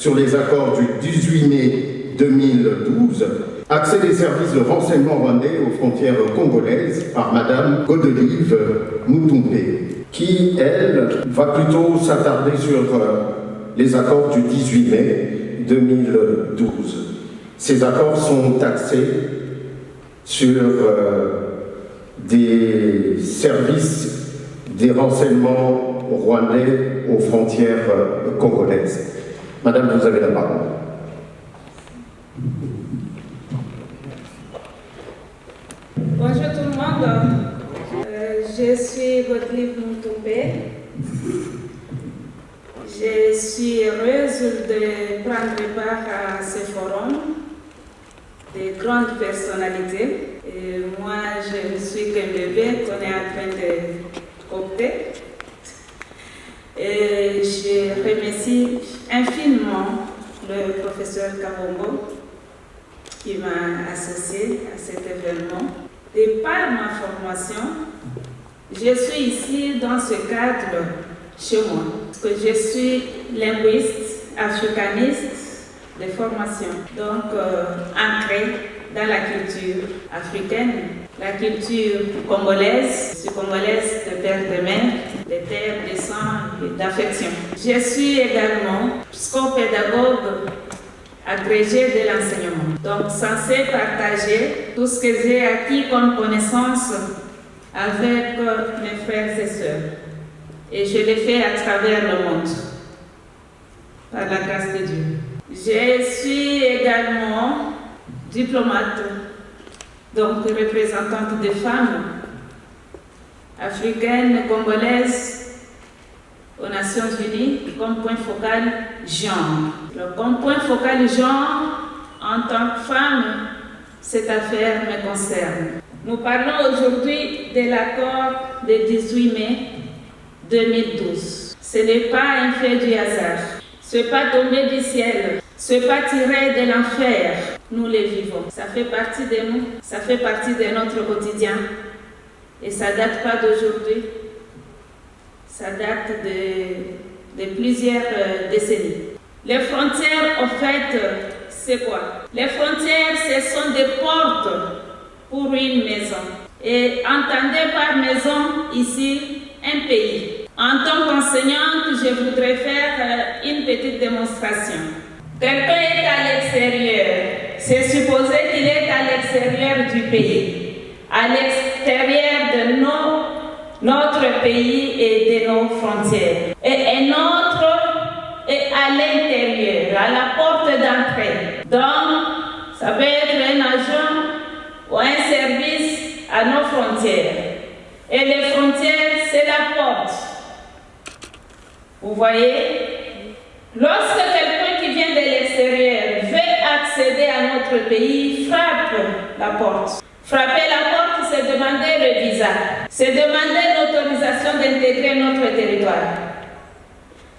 sur les accords du 18 mai 2012, accès des services de renseignement rwandais aux frontières congolaises par Madame Godelive Mutumpe, qui, elle, va plutôt s'attarder sur les accords du 18 mai 2012. Ces accords sont axés sur des services des renseignements rwandais aux frontières congolaises. Madame, vous avez la parole. Bonjour tout le monde, je suis Godelive Mutumpe. Je suis heureuse de prendre part à ce forum de grandes personnalités. Et moi, je ne suis qu'un bébé qu'on est en train de coopter. Et je remercie infiniment le professeur Kabongo qui m'a associé à cet événement. De par ma formation, je suis ici dans ce cadre chez moi, parce que je suis linguiste, africaniste de formation, donc ancrée dans la culture africaine, la culture congolaise. Je suis congolaise de père de mère, de terre, de sang et d'affection. Je suis également psychopédagogue agrégé de l'enseignement, donc censé partager tout ce que j'ai acquis comme connaissance avec mes frères et sœurs. Et je l'ai fait à travers le monde, par la grâce de Dieu. Je suis également diplomate, donc représentante des femmes africaines, congolaises, aux Nations Unies, comme point focal genre. Donc, comme point focal genre, en tant que femme, cette affaire me concerne. Nous parlons aujourd'hui de l'accord du 18 mai 2012. Ce n'est pas un fait du hasard. Ce n'est pas tombé du ciel. Ce n'est pas tiré de l'enfer. Nous les vivons. Ça fait partie de nous. Ça fait partie de notre quotidien. Et ça ne date pas d'aujourd'hui. Ça date de plusieurs décennies. Les frontières, en fait, c'est quoi? Les frontières, ce sont des portes pour une maison. Et entendez par maison ici un pays. En tant qu'enseignante, je voudrais faire une petite démonstration. Quelqu'un est à l'extérieur. C'est supposé qu'il est à l'extérieur du pays, à l'extérieur de notre pays et de nos frontières. Et un autre est à l'intérieur, à la porte d'entrée. Donc, ça peut être un agent ou un service à nos frontières. Et les frontières, c'est la porte. Vous voyez? Lorsque quelqu'un qui vient de l'extérieur veut accéder à notre pays, frappe la porte. Frapper la porte, c'est demander le visa. C'est demander l'autorisation d'intégrer notre territoire.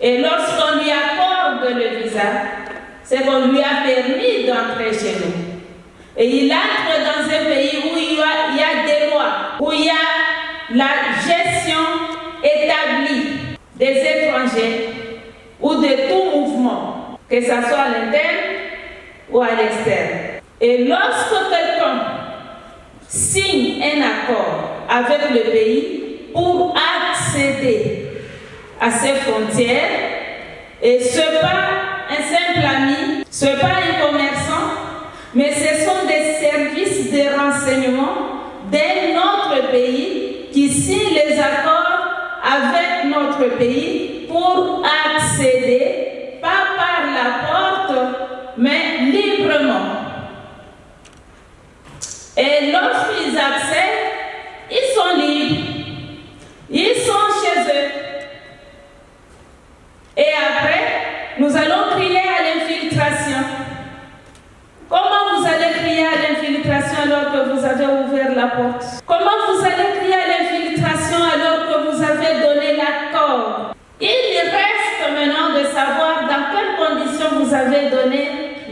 Et lorsqu'on lui accorde le visa, c'est qu'on lui a permis d'entrer chez nous. Et il entre dans un pays où il y a des lois, où il y a la gestion établie des étrangers ou de tout mouvement, que ce soit à l'interne ou à l'externe. Et lorsque quelqu'un signe un accord avec le pays pour accéder à ses frontières, et ce n'est pas un simple ami, ce n'est pas un commerçant, mais ce sont des services de renseignement d'un autre pays qui signent les accords avec notre pays pour accéder, pas par la porte, mais librement. Et lorsqu'ils accèdent, ils sont libres. Ils sont chez eux. Et après, nous allons crier à l'infiltration. Comment vous allez crier à l'infiltration alors que vous avez ouvert la porte? Comment vous allez crier à l'infiltration alors que vous avez donné l'accord? Il reste maintenant de savoir dans quelles conditions vous avez donné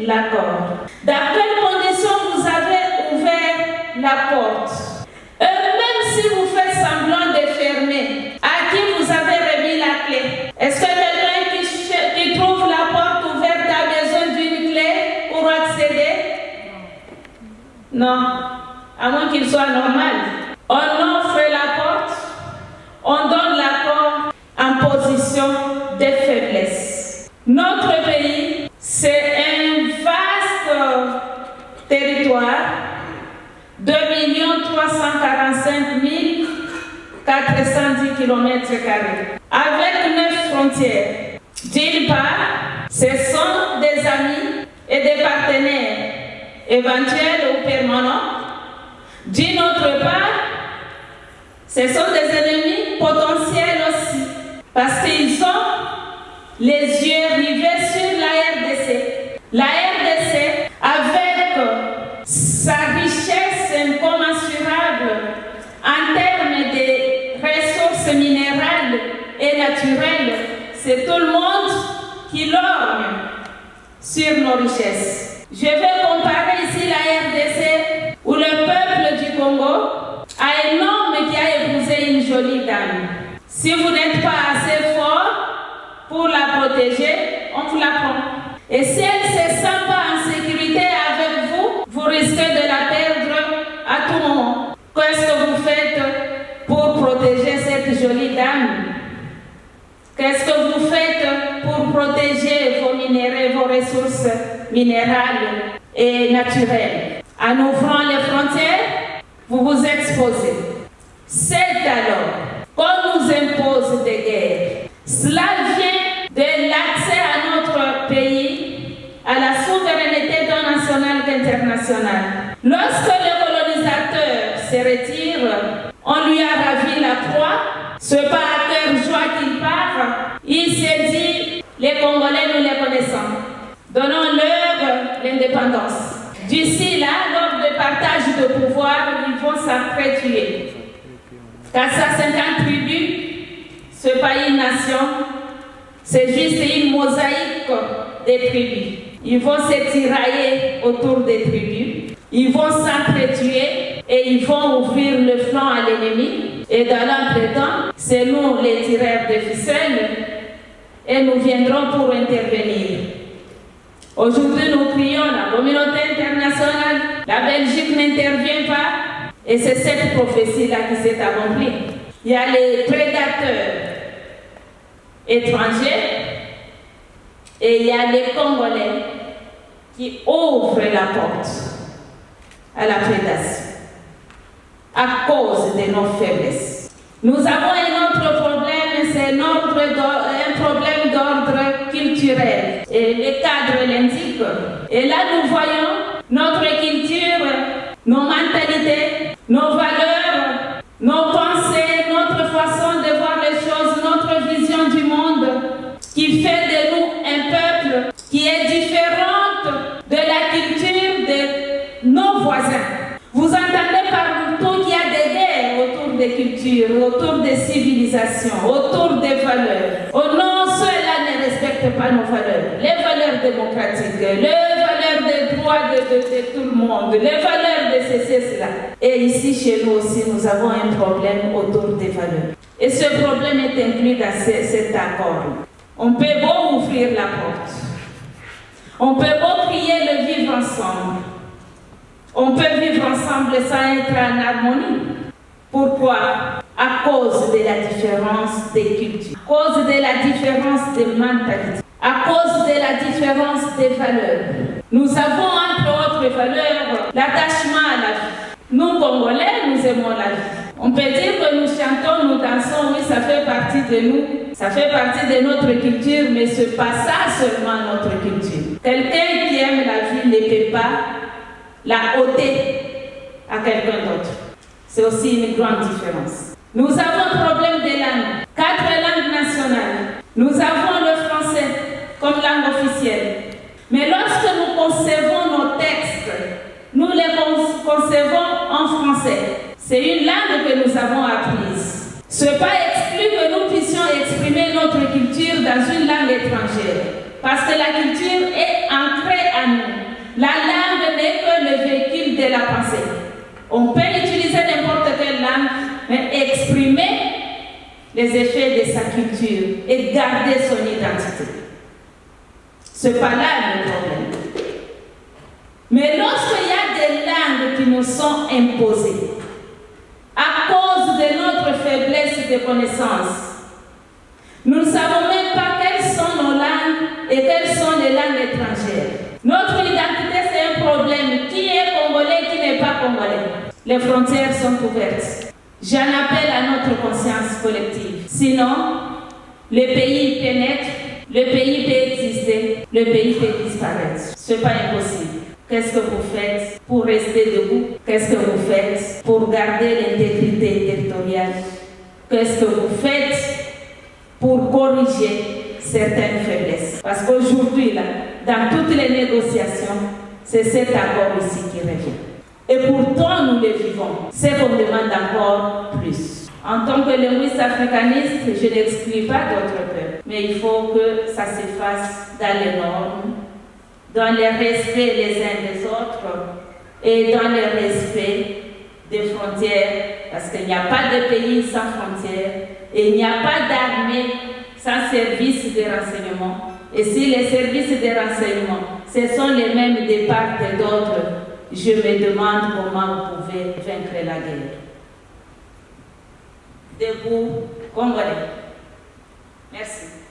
l'accord. Dans quelles conditions vous avez ouvert la porte. Même si vous faites semblant de fermer, à qui vous avez remis la clé? Est-ce que quelqu'un qui trouve la porte ouverte qu'il soit normal. On offre la porte, on donne l'accord en position de faiblesse. Notre pays, c'est un vaste territoire, 2 345 410 km², avec 9 frontières. D'une part, ce sont des amis et des partenaires éventuels ou permanents. D'une autre part, ce sont des ennemis potentiels aussi, parce qu'ils ont les yeux rivés sur la RDC. La RDC, avec sa richesse incommensurable en termes de ressources minérales et naturelles, c'est tout le monde qui lorgne sur nos richesses. Je vais comparer ici la RDC, où le peuple du Congo a un homme qui a épousé une jolie dame. Si vous n'êtes pas assez fort pour la protéger, on vous la prend. Et si elle ne se sent pas en sécurité avec vous, vous risquez de la perdre à tout moment. Qu'est-ce que vous faites pour protéger cette jolie dame? Qu'est-ce que vous faites pour protéger vos minéraux, vos ressources minérales et naturelles? En ouvrant les frontières, vous vous exposez. C'est alors qu'on nous impose des guerres. Cela vient de l'accès à notre pays, à la souveraineté tant nationale qu'internationale. Lorsque le colonisateur se retire, on lui a ravi la proie. Ce n'est pas à cœur joie qu'il part. Il s'est dit, les Congolais, nous les connaissons. Donnons-leur l'indépendance. D'ici là, lors du partage de pouvoir, ils vont s'entretuer. 450 tribus, ce n'est pas une nation, c'est juste une mosaïque des tribus. Ils vont se tirailler autour des tribus, ils vont s'entretuer et ils vont ouvrir le flanc à l'ennemi. Et dans l'entretemps, c'est nous les tireurs de ficelles et nous viendrons pour intervenir. Aujourd'hui, nous prions la communauté internationale, la Belgique n'intervient pas et c'est cette prophétie-là qui s'est accomplie. Il y a les prédateurs étrangers et il y a les Congolais qui ouvrent la porte à la prédation à cause de nos faiblesses. Nous avons un autre problème, c'est un problème d'ordre culturel. Et les cadres l'indiquent. Et là, nous voyons notre culture, nos mentalités, nos valeurs, nos pensées, notre façon de voir les choses, notre vision du monde, qui fait de nous un peuple qui est différente de la culture de nos voisins. Vous entendez partout qu'il y a des guerres autour des cultures, autour des civilisations, autour des valeurs. Oh non, ceux-là ne respectent pas nos valeurs. Les valeurs démocratiques, les valeurs des droits de tout le monde, les valeurs de cela. Et ici, chez nous aussi, nous avons un problème autour des valeurs. Et ce problème est inclus dans cet accord. On peut beau ouvrir la porte. On peut beau prier le vivre ensemble. On peut vivre ensemble sans être en harmonie. Pourquoi? À cause de la différence des cultures, à cause de la différence des mentalités, à cause de la différence des valeurs. Nous avons entre autres valeurs l'attachement à la vie. Nous, Congolais, nous aimons la vie. On peut dire que nous chantons, nous dansons, oui, ça fait partie de nous, ça fait partie de notre culture, mais ce n'est pas ça seulement notre culture. Quelqu'un qui aime la vie ne peut pas la ôter à quelqu'un d'autre. C'est aussi une grande différence. Nous avons un problème de langue. 4 langues nationales. Nous avons le français comme langue officielle. Mais lorsque nous concevons nos textes, nous les concevons en français. C'est une langue que nous avons apprise. Ce n'est pas exclu que nous puissions exprimer notre culture dans une langue étrangère. Parce que la culture est ancrée à nous. La langue n'est que le véhicule de la pensée. On peut utiliser n'importe quelle langue, mais exprimer les effets de sa culture et garder son identité. Ce n'est pas là le problème. Mais lorsqu'il y a des langues qui nous nous sont imposées à cause de notre faiblesse de connaissances. Nous ne savons même pas quelles sont nos langues et quelles sont les langues étrangères. Notre identité, c'est un problème. Qui est congolais, qui n'est pas congolais? Les frontières sont ouvertes. J'en appelle à notre conscience collective. Sinon, le pays pénètre, le pays peut exister, le pays peut disparaître. Ce n'est pas impossible. Qu'est-ce que vous faites pour rester debout? Qu'est-ce que vous faites pour garder l'intégrité territoriale? Qu'est-ce que vous faites pour corriger certaines faiblesses? Parce qu'aujourd'hui, là, dans toutes les négociations, c'est cet accord ici qui revient. Et pourtant, nous le vivons. C'est qu'on demande encore plus. En tant que linguiste africaniste, je n'exclus pas d'autres peuples. Mais il faut que ça se fasse dans les normes, dans le respect les uns des autres et dans le respect des frontières. Parce qu'il n'y a pas de pays sans frontières et il n'y a pas d'armée sans service de renseignement. Et si les services de renseignement, ce sont les mêmes de part et d'autre, je me demande comment vous pouvez vaincre la guerre. Debout, Congolais. Merci.